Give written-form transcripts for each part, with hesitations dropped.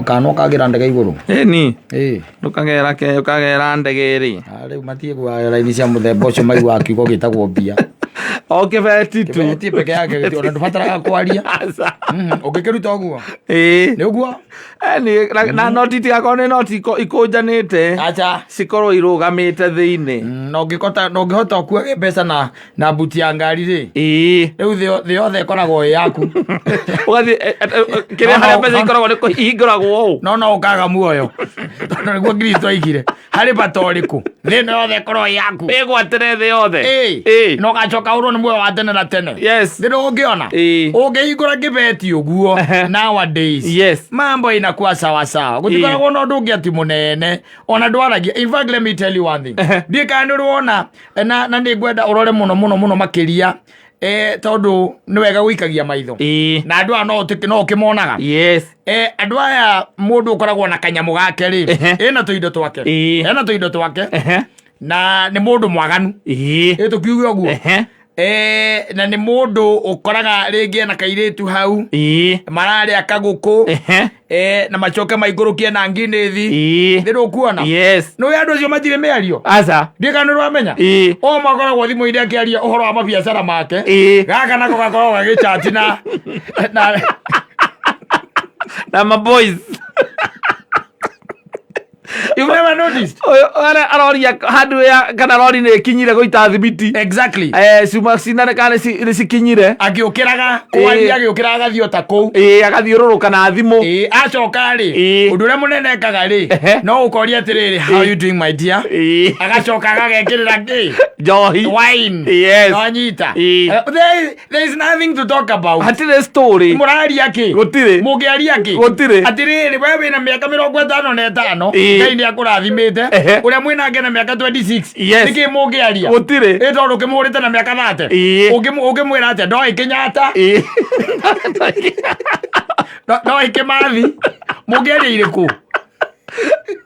kana kagira ndege iguru ni ndukagera ndege ri riu matie kwa raini cia muthemba ucio maigua akiugo gitagwo mbia kibeti tu kibeti peke yake ona ndubataraga kwaria ukikiruta uguo ni uguo ni na noti tiakone noti ikunjanite acha cikorwo irugamite thiini no ngihota kuwa mbeca na buti ya ngari ri riu thi yothe ikoragwo yaku ugathi kiria haria mbeca ikoragwo ni kuhinguragwo no ukaga muoyo tondu niguo Kristo aigire hari bata uriku thina yothe ikorwo yaku igwatire thi yothe no gacoka urwo ni muoyo wa tene na tene ndiro ungiona ungihingura kibeti uguo nowadays mambo inakuwa sawa sawa gutikoragwo na undu ungi ati munene ona ndwaragia. In fact, let me tell you one thing, ndikana ndirwona na ningwenda urore muno makiria tondu ni wega gwikagia maitho na andu no ukimonaga andu aya mundu ukoragwo na kanyamu gake ri ena tuindo twake na ni mundu mwaganu tukiuge uguo na ni mundu ukoraga ringi na kairitu hau marari akaguku na machoke maigurukie na nginithi ndiru kuona no andu acio matire meario aca ndikana rwamenya o makoragwo thimu-ini akiaria uhoro wa mabiacara make gaka nako gakoragwo gagichat na my boys. You've never noticed? Aroria handu ya kana rori ni kinyire goita thibiti. Exactly. Suma sinane kana si kinyire. Agiukiraga kwani agiukiraga gathio ta kou. Agathiururuka na thimu. Acoka ri. Undu ure munene kaga ri. No ukoria atiriri, how you doing my dear? Agacoka agekirira ki. Johi. Wine. Yes. No nyita. There is nothing to talk about. Atire story. Murari aki. Gutire. Mugiari aki. Gutire. Atiriri wewe na miaka 55. Ngai ni akurathimite uria mwina ngena miaka 26 niki mungiaria gutire tondu kimurite na miaka 30 ukimwira atia ndoi kinyata ndoi kimathi mungiaria iriku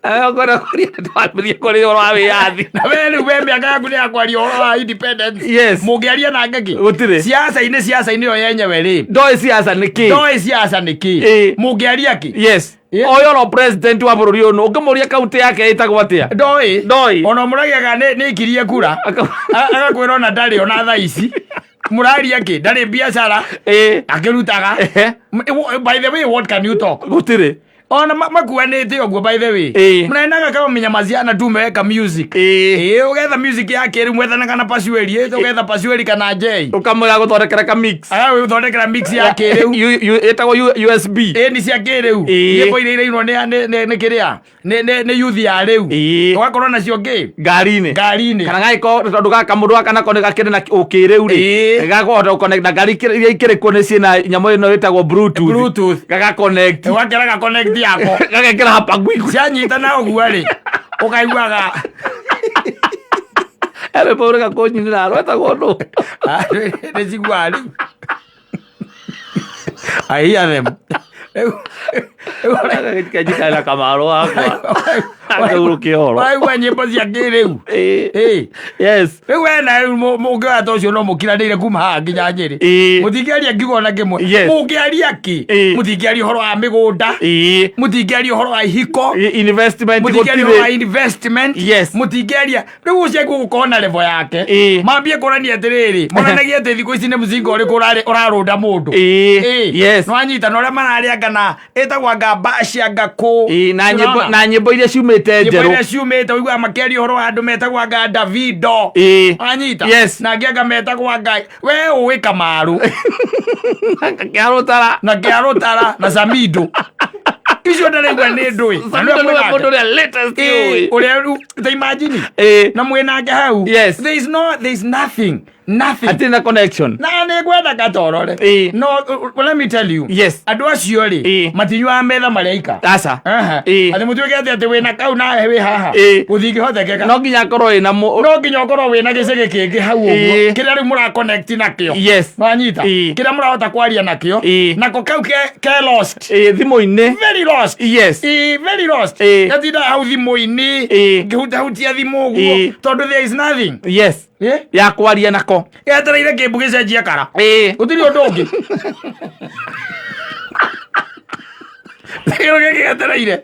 agora kuria twambirie kuri oro awe yathi na we miaka yaku ni akwaria oro wa independence mungiaria na ngaki gutire siasa-ini yo yenyewe ri ndoi siasa niki mungiaria ki oyo no president wa bururi uno ukimuria kaunti yake itagwo atia ndoi ona muragiaga ni ikirie kura agakwira ona ndari ona thaa ici muraria ki ndari biashara akirutaga. By the way, what can you talk? Gutire ona makuanite oguo. By the way, mnaenaga kama mnyamaziana tu meweka music ugetha music yake ri mwethanaga na password ugetha password kana J ukamwira guthondekera ka mix uthondekera mix yake riu etagwo USB ni cia kiriu nyimbo iria irainwo ni kiria ni youth ya riu ugakorwo nacio ngari-ini kana gaiko tondu gaka mundu aka nako ni gakire na ukiriu ri gakohota connect na ngari iria ikirikwo ni ciina nyamo ino itagwo bluetooth gaga connect ugakira ga connect yako gagekira hapa gwiku cianyita na uguo ri ukaiguaga ere porega konyinira arweta gondo ni ciguari I hear them. Kajikala kamaro wakwa akaruke horo waigua nyimbo cia kiriu yes we na mungiata ucio no mukiranire kuma haha nginya Nyeri mutingiaria ngiuga ona kimwe mungiaria ki mutingiaria uhoro wa migunda mutingiaria uhoro wa ihiko investment mutingiaria riu ucio gukorwo na level yake mambie kurania atiriri monanagia ati thiku ici ni muzinga uriku urarunda mundu no anyita no ria mararia kana etagwa ngamba cia ngaku na nyimbo iria ciumite njeru uigua makiaria uhoro wa andu metagwa nga Davido anyita na ngianga metagwa ngai we uwi Kamaru na Kiarutara na Samido icio ndaregwa ni ndui mundu ria latest uria ta imagine na mwena hau there is nothing atina connection na ne gwenda gatorore no let me tell you andu acio ri matinywa metha mariaika asa ati mutuike ati wina kau na we haha uthingi hothekeka no nginya korwo ina no nginya korwo wina gicege kingi hau uguo kiria ri mura connect nakio wanyita kiria murahota kwaria nakio nako kau ke lost thimu-ini very lost very lost yatinda hau thimu-ini ngihutia thimu uguo tondu there is nothing ya kwaria nako yetereire kimbu gicenjia kara gutiri undu ungi Metereire.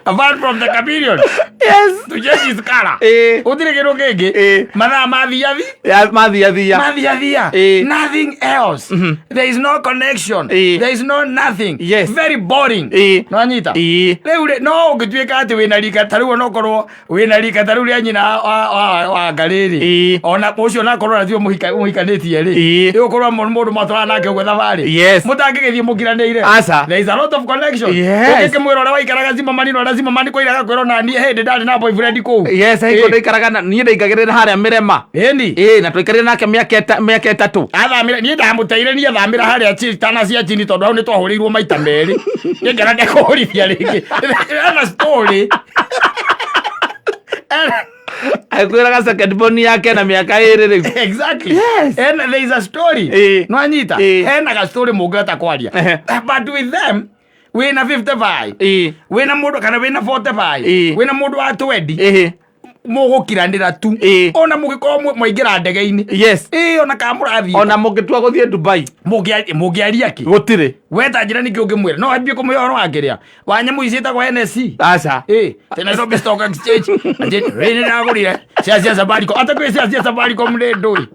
Apart from the chameleon. Yes. To change his color. Gũtirĩ kĩndũ kĩngĩ. Mathaa mathiathia. Nothing else. There is no connection. There is no nothing. Yes. Very boring. No anyita. Rĩu no ũngĩtuĩka atĩ wĩna rika ta rĩu onokorwo wĩna rika ta rĩu rĩa nyina wa ngarĩrĩ. Ona ũcio nakorwo natio mũhikanĩtie rĩ. Ũkorwo mũndũ matwara nake ũguo thabarĩ. Mũtangĩgĩthiĩ mũkiranĩire. There is a lot of connection. Ũngĩkĩmwĩra ũrĩa waikaraga Zimamani lazima mani kwa iraga kwero na niĩ hĩndĩ ndarĩ na boyfriend kũu. Yes, haiko ndaikaraga na niĩ ndaingagĩrĩra harĩa Mĩrema. Na twaikarire nake mĩaka ĩtatũ. Athamĩra niĩ ndamũteire niĩ athamĩra harĩa tana cia chini tondũ hau nĩ twahũrĩirwo maita merĩ. Niĩ ngera ndekũhũrithia rĩngĩ. Ana story. Akwĩraga second born yake na mĩaka ĩrĩ rĩu. Exactly. Yes. And there is a story. No anyita. Hena ga story mũngĩhota kwaria. But with them wina 55 wina mundu kana wina 45 wina mundu wa 20 mũgũkiranĩra tu ona mũgĩkorwo mwaingĩra ndege-inĩ. Yes. Ona kamũrathiĩ ona mũngĩtua gũthiĩ Dubai mũngĩaria kĩ gũtirĩ weta njĩra nĩkĩ ũngĩmwĩra no ambie kũmũhoro wa kĩrĩa wa nyamũ ici ĩtagwo NSC. Aca te Nairobi Stock Exchange atĩ rĩnĩ ndagũrire cia Safaricom atakwĩ cia Safaricom nĩ ndũĩ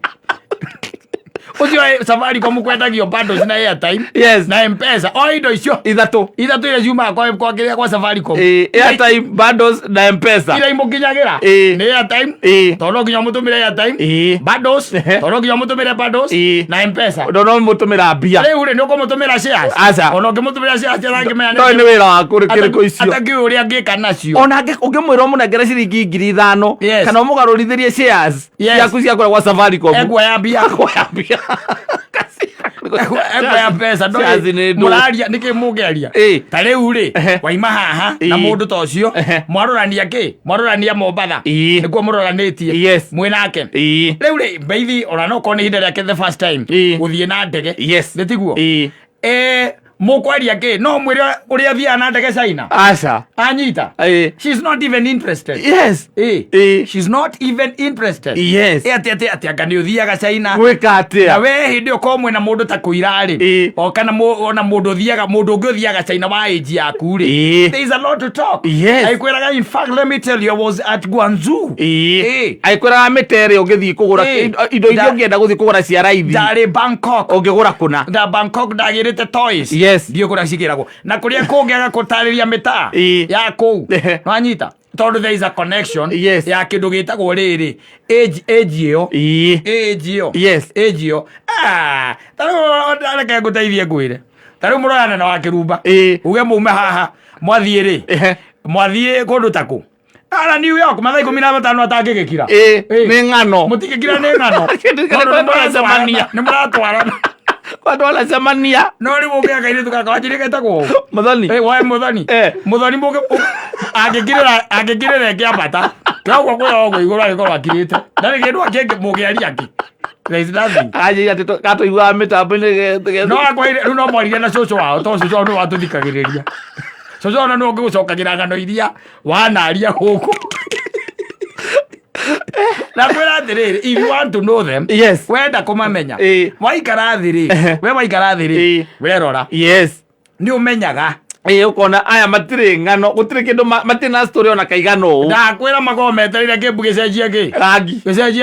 Ucio Safaricom kwendagio bundles na airtime. Yes. Na M-Pesa. O indo icio ithatũ ile ciuma kwa kĩrĩa kwa Safaricom. Airtime bundles na M-Pesa. Ira imukinyagira. Nĩ airtime. Tondũ nginya mũtũmĩre airtime. Bundles. Tondũ nginya mũtũmĩre bundles. Na M-Pesa. Ndona mũtũmĩra mbia. Rĩu nĩ ũkũmũtũmĩra shares. Aca. Ona ũngĩmũtũmĩra shares angĩmenya nĩ wĩra waku kĩrĩkũ icio. Atakĩ ũrĩa angĩka nacio. Ona ũngĩmwĩra mũnengere ciringi 5,000 kana mũgarũrithĩrie shares ciaku cia kwa Safaricom. Egwa mbia. Ya pesa ndo muraria niki mugeria ta riu ri waima haha na mundu ta ucio mwarorania ki mwarorania Mombatha nikuo muroranitie mwinake riu ri baithi ona no koni hinde yake the first time guthie na ndege nitiguo mukwaria ki no mwire uria thia na ndege China. Aca anyita she's not even interested. Yes. She's not even interested. Yes. Ati angani uthiaga China gwika atia na we hindi ukomwe na mundu ta kuirari o kana ona mundu uthiaga mundu ungi uthiaga China wa age yaku ri there is a lot to talk. Aikwiraga in fact let me tell you I was at Guangzhou. Aikwiraga metere ungithii kugura indo iria ungienda guthii kugura cia raithi ndari Bangkok ungigura kuna da Bangkok ndagirite toys. Dio kura cikiragwo na kuria kungiaga kutariria mita ya kuu no anyita tondu there is a connection ya kindu gitagwo riri age iyo taru areke nguteithie ngwire taru murana na wakirumba uge mume haha mwathie ri mwathie kundu taku ala New York mathaa 15 atangigikira ni ngano mutigikira ni ngano ni muratwarana watu wanacemania no ri muge akaire tukakawajirika etagwo muthoni wae muthoni muge angĩkirĩra kĩambata kĩogwo kwĩogwo igũrũ agĩkorwo akirĩte na nĩ kĩndũ akĩngĩ mũgĩaria kĩ there is nothing atĩ katũiguaga mĩtambo-inĩ no akwĩire rĩu no mwarire na cũcũ wao tondũ cũcũ wao nĩ watũthikagĩrĩria cũcũ wao nĩ ũngĩgũcokagĩra ng'ano iria wanaria gũkũ na kwĩra atĩrĩrĩ if you want to know them wenda kũmamenya waikara thĩ rĩ we waikara thĩ rĩ werora nĩ ũmenyaga ukona aya matirĩ ng'ano gũtirĩ kĩndũ matirĩ na story ona kaigana ũũ ndakwĩra makorwo metereire kĩmbu gĩcenjie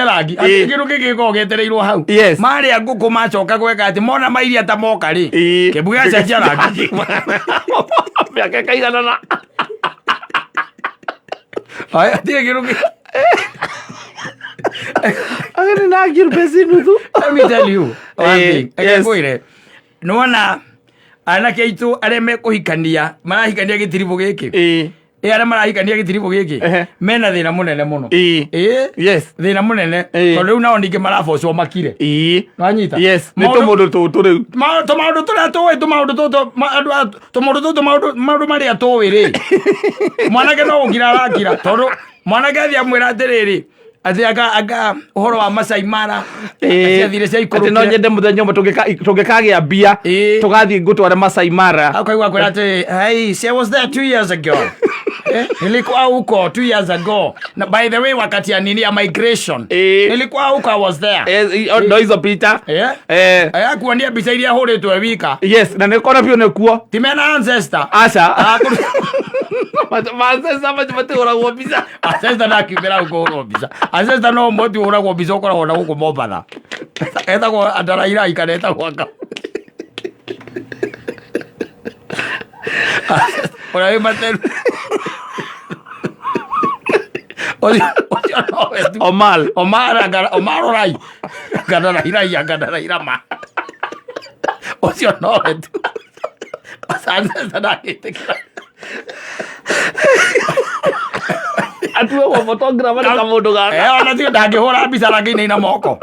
rangi atĩ kĩndũ gĩkĩ gĩkorwo gĩetereirwo hau marĩa ngũkũ macoka gweka atĩ mona mairia ta moka rĩ kĩmbu gĩacenjia rangi mĩaka kaigana na atirĩ kĩndũ gĩ ageni na ngirubeci nuthu. Let me tell you one thing. Nona anake aitũ arĩa mekũhikania marahikania gĩtiribu gĩkĩ arĩa marahikania gĩtiribu gĩkĩ mena thĩna mũnene mũno thĩna mũnene tondũ rĩu nao ningĩ marabocwo makire nanyita nĩ tũmũndũ tũtũ rĩu tũmaũndũ tũrĩa tũĩ tũmaũndũ tũtũ maũndũ marĩa tũĩ rĩ mwanake no gũkira arakira tondũ mwanake athi amwĩra atĩrĩrĩ atĩ anga ũhoro wa Masai Mara athire cia ikũrũ atĩ no nyende mũthenya ũmwe tũngĩkagĩa mbia tũgathiĩ ngũtware Masai Mara akaigua kwĩra atĩ hey I was there 2 years ago Nilikuwa huko 2 years ago. Na by the way wakati ya nini ya migration. Nilikuwa huko, I was there. Ndo hizo picha. Kuania picha iria huritwe wika. Yes, na nikona pio nekuo. Timena ancestor. Acha. Mansaimo mate uragwo biza. Ancestor na kibera uko uragwo biza. Ancestor no moti uragwo biza ukoragwo na guko Mombasa. Etagwo Andaraira ikareta gwaka. Ora we mate. Omar orai. Andaraira ma. Ocio no etu. Ancestor na kitekira. Atuwe wa photographer ni kamundu gaka. Ona tio ndangihura mbica rangi-inĩ na moko.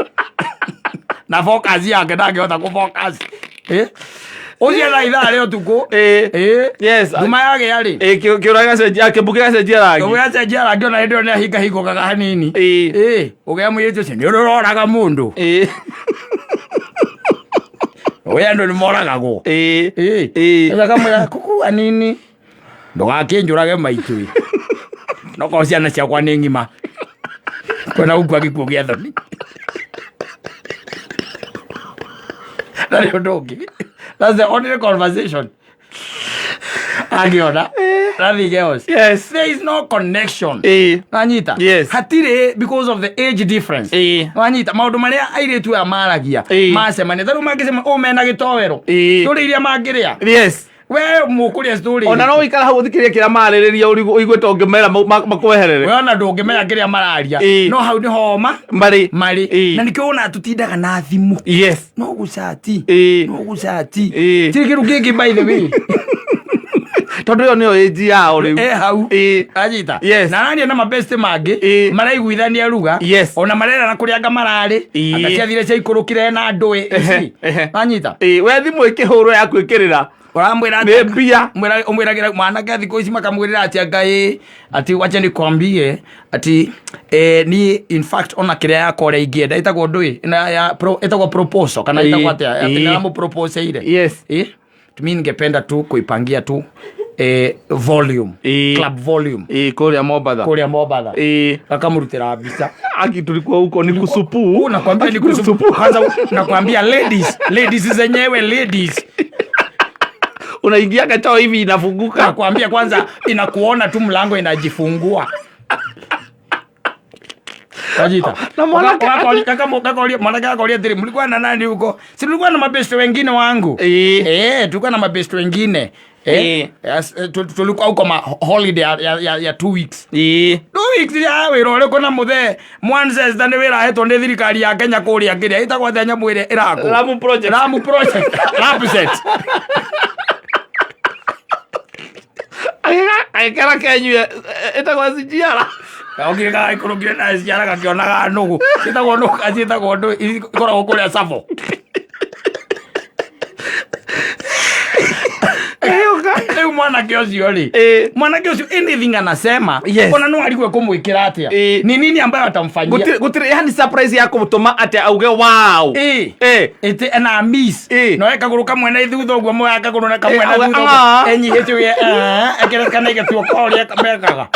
Na focus yake ndangihota ku focus. Ucio na ithaa rĩa ũtukũ. Yes. Nduma yake yarĩ. Kĩũraga cenjia kĩmbuke cenjia rangi. Kĩmbuke cenjia rangi ona hĩndĩ ĩyo nĩ ahingahingũkaga hanini. Ũgĩa mũirĩtu ũcio nĩ ũroraga mũndũ. Ũyũ andũ nĩ moragagwo. Sasa kamwĩra kũkua nini. Ndũgakĩnjũrage maitũ. No ko ciana ciakwa nĩ ng'ima. Kwena gũkua gĩkuũ gĩa thoni. That's the only conversation. Agiona. Nothing else. Yes. There is no connection. Anita. Yes. Hatire because of the age difference. Anita. Maundu maria airitu ya maragia. Macemania. Tharu mangĩcema mena gĩtowero. Tũrĩ iria mangĩrĩa. Yes. We mũkũrĩa story. Ona no ikara hau thikĩrĩria kĩrĩa marĩrĩria ũiguĩte ũngĩmera makweherere. We ona ndũngĩmenya kĩrĩa mararia. No hau nĩ homa. Marĩ. Na nĩkĩo ona tũtindaga na thimũ. Yes. No gũcati. No gũcati. Tiri kĩru kĩngĩ by the way. Tondu yo niyo age yao riu hau ajita na nani na mabeste mangĩ maraiguithania ruga ona marera na kũrĩanga mararĩ akaciathire cia ikurukire na ndũĩ anyita we thimũ ĩkĩhũrwo ya kwĩkĩrĩra uramwĩra nĩ mbia umwĩragira mwanake thikũ ici makamwĩrĩra ati Ngai ati wacha nikwambie ati ni in fact ona kĩrĩa yakore ingĩenda ĩtagwo ndũĩ na ĩtagwo proposal kana ĩtagwo ati na propose ire mimi ningependa tu kuipangia tu volume club volume Korea Mombasa akamurutira mbica aki tulikuwa huko ni kusupu nakwambia ni kusupu kwanza nakwambia ladies zenyewe ladies unaingia kachao hivi inafunguka nakwambia kwanza inakuona tu mlango inajifungua Ajita. Na mwanake akolia tiri mlikuwa na nani huko? Si mlikuwa na mabeste wengine wangu. Tulikuwa na mabeste wengine. Tulikuwa huko ma holiday ya 2 weeks. 2 weeks ya wĩra ũrĩkũ na mũthee Mansaimo nĩ wĩra hetwo nĩ thirikari ya Kenya kũrĩa kĩrĩa ĩtagwo the nyamũ ĩrĩa ĩrakwo Lamu project Lapset agĩkera Kenya ĩtagwo CGR Kaogira ikorogire na ciara gakionaga nugu citagwo nugu acitagwo ndu ikoragwo kuria Savo Leo mwanake ucio ri mwanake ucio anything anasema ona no aligwe kumwikira atia ni nini ambayo atamfanyia gutire yani surprise yako mutuma atia auge wow ete ana miss no ekaguru kamwe na ithutho guo moya akaguru na kamwe na thutho enyi hitu ye ekere kana igetuo koria kamekaga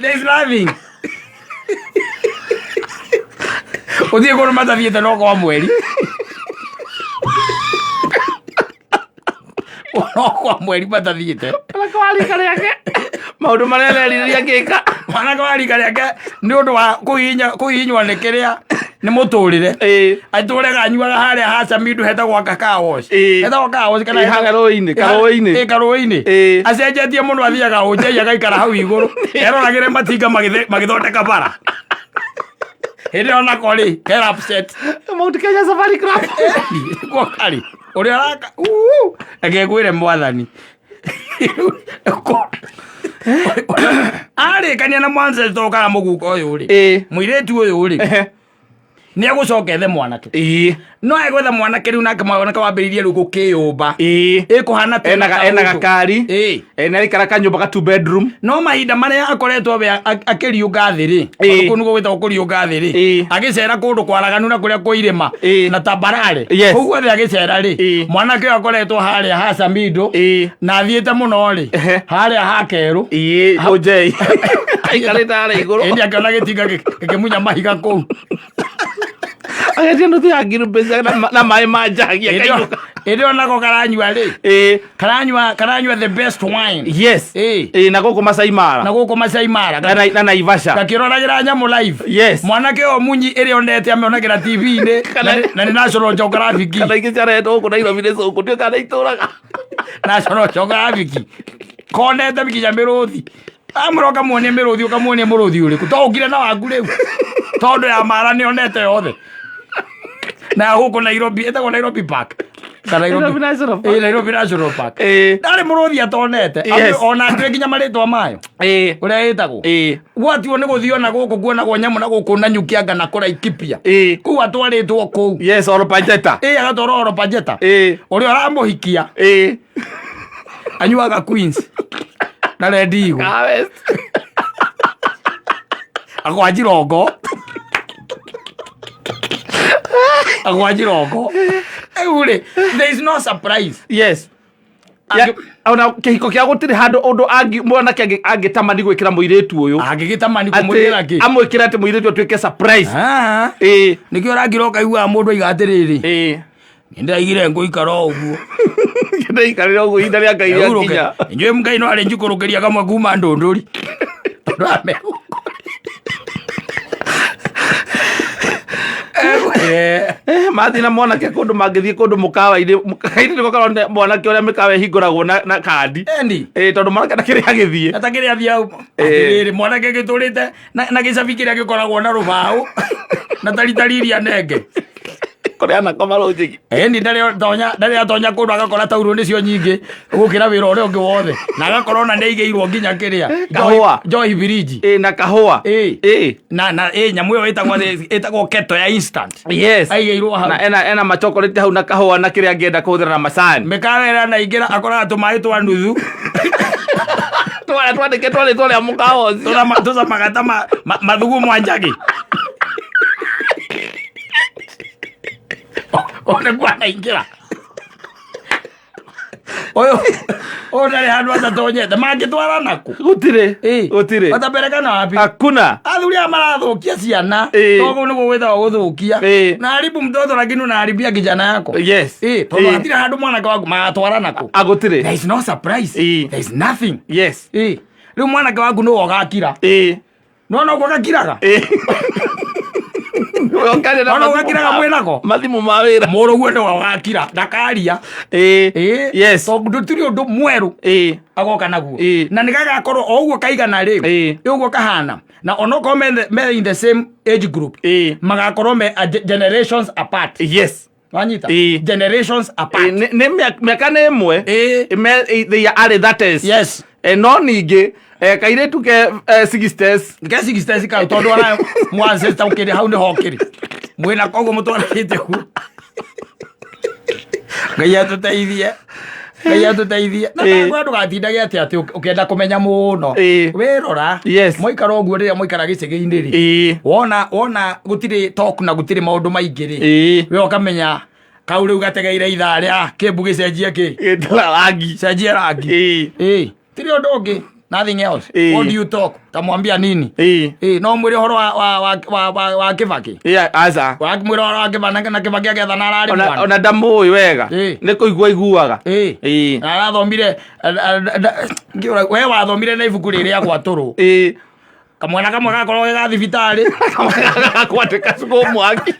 There is nothing. Uthie goro mathathiete no kwa mweri. No kwa mweri mathathiete. Kana kwari kare yake. Maundu maria reriria ngika. Mana kwari kare yake ni undu wa kuhinywa nekerea ni muturire. Aturega nyuaga haria haca mindu hetagwo kakaos. Hetagwo kaos kana karoini. Acenjetie muno athiaga unjia gaikara hau iguru. Eroragire matinga magithondeka bara. Hĩndĩ ona kori get upset Mount Kenya Safari Club kwa kari uri araka agegwire mwathani ari kania na Mansaimo kana muguko uyu ri muiretu uyu ri nä egåcoka ethe mwanake no egwetha mwanake rä u nake mwanake wambä rä gå kä yå mba kå hana ena gakari na aikara kanyå 2 bedroom no mahinda marä a akoretwo we akä riånga thä rä kå nu gå gwä tagwo kå riånga thä rä agä cera kå ndå kwaraganu na kå rä a kwä irä ma na tambarare kå guothe agä cera rä mwanake å akoretwo harä a hacamindo na athiä te må no rä harä a hakerå aikarä te harä igå rå ä akäona gä tinga gä kä munya mahiga kå u agetia nuthu ya ngirumbe na maä manjagia ä ndä onako karanyua rä karanyua the best wine yes na gå kå macaimara na naivasha gakä roragä ra nyamå live yes mwanake o munyi ä rä onete ameonagä ra tv-inä na nä national geographic kana ingä ciaretwo gå kå nairobi nä cå kå ndio kana itå raga national geographic konete bikinya mä rå thi amroka muonie mä rå thi å kamuonie må rå thi å rä kå to å kire na waku rä u tondå ya mara nä onete yothe na gå kå Nairobi ätagwo Nairobi Park Nairobi National Park Nairobi National Park ndarä må rå thi atonete ona ndå nginya marä twa mayo å rä a ätagwo gwatiwo nä gå thiona gå kå kuonagwo nyamå na gå kå na nyukianga na kå raikipia kå u atwarä two kå u agatwara oropajeta å rä a aramå hikia anyuaga Queens na rendigo agwanjirongo Athuri, there is no surprise. Yes. Ona kihiko kia gutiri handu undu angi mwanake angitamani gwikira muiritu uyu angigitamani kumwira ki amwikira ati muiritu atuike surprise nikio rangiroka igua mundu aiga atiriri nindaigire nguikara uguo ndaikarira uguo inda ria ngai ya kinya njwe mungai no ari njikurukiria kamwe kuma ndunduri rame mathi na mwanake kundu mangithie kundu mukawa-ini niko karona mwanake uria mikawa ihinguragwo na kandi tondu mwanake ndakiri agithie atakiri athie au atiriri mwanake giturite na gicabi kiria gikoragwo na rubau na taritariria nenge koreana komarunjigi ni ndari atonya kundu agakora tauro nicio nyingi gukira wira uria ungi wothe na agakorwo na ndeigirwo nginya kiria joy bridge na kahua na nyamu yo itagwo keto ya instant yes aigirwo hau na ena machokolate hau na kahua na kiria ngienda kuhuthira na macani mekawera na ingira akora tumai twa nuthu twandike twale ya mukawa tuza magata mathugu mwanjagi one kwana ingira oyo ndari handu atatonyete mangitwara naku gutire wataperekana wapi hakuna athuri aya marathukia ciana toguo niguo gwithagwo guthukia na haribu mtoto lakini unaharibia kijana yako yes tondu hatire handu mwanake waku magatwara naku agutire there is no surprise there is nothing yes riu mwanake waku niwe ugakira nona uguo gakiraga ona ugakiraga mwinako mathimu ma wira muru guo ni wagakira ndakaria yes tondu turi undu mweru agoka naguo na nigagakorwo o uguo kaigana ri uguo kahana na onoko me in the same age group magakorwo me generations apart yes wanyita generations apart ni miaka ni imwe they are that is yes no ningi kairetu ke 60s ka tondu ona mwanse ta ukiri hau ni hokiri mwina kogo mutwarite ku ngaya tuteithie na ndu gatindage ati ukienda kumenya muno wirora moikaro guo riria moikara gicigi-ini ri wona gutiri talk na gutiri maundu maingi ri we ukamenya kau riu gategeire ithaa ria kimbu gicenjie cenjie rangi tiri undu ungi nothing else what do you talk tamwambia nini no mwire horo wa kibaki aza wa mwire horo wa kibaki na kibaki agetha na arari mwana ona ndamuwi wega ni kuigua iguaga na arathomire we wathomire na ibuku riria gwa turu kamwana kamwe gakorwo ga thibitari gakwateka cuku mwaki